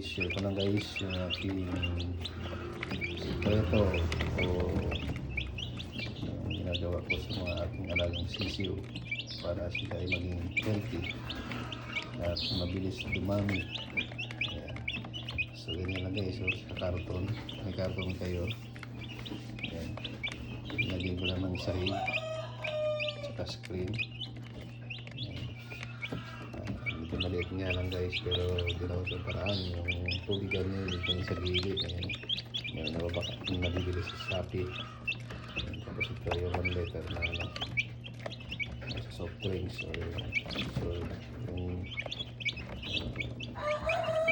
share ko lang guys yung aking sikreto o ginagawa ko sa mga aking alagang sisiyo para sila ay maging healthy at mabilis dumami. Ayan. So ganyan lang guys, so sa karton, may karton kayo. Ayan. Lagyan ko lang ng sahig tsaka screen. Medyo maliit nga lang guys, pero ginawa ko yung paraan. Yung tubigan niya dito sa gilid. Ayan. May nabibili sa Shopee. Ayan. Tapos ito yung 1 liter na ano, sa soft drinks or so, yung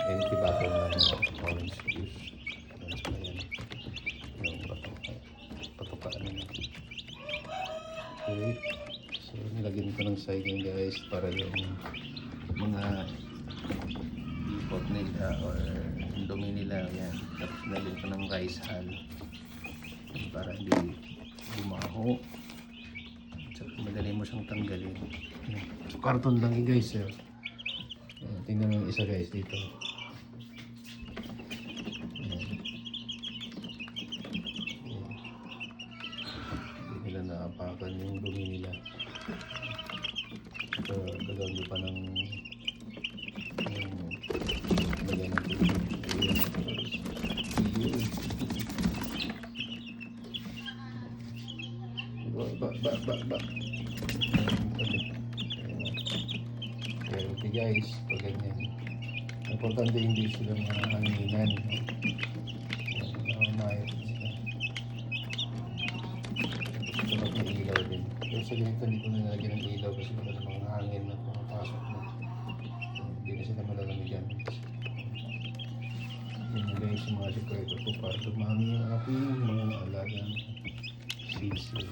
empty bottle ng orange juice. Ayan. So ayan. Yung patukaan niya. Okay. So nilagyan ko ng saging guys para yung mga ipot nila or dumi nila. Yan. Tapos nalagyan ko ng rice hull para hindi bumaho. So madali mo siyang tanggalin. So karton lang yun guys. Tingnan mo yung isa guys dito. Hindi nila naapakan yung dumi nila. So gagawin ko pa ng lagyan ng tubig. Ba. Okay guys, pag ganyan. Importante hindi sila mahanginan. Mayat sila. Sarap na ilaw din. Pero sa ganito hindi ko nalagyan ng ilaw kasi wala namang hangin na pumapasok na. Hindi na sila malalamigan. Yun na guys yung mga sikreto ko para dumami yung aking mga alagang sisiyo.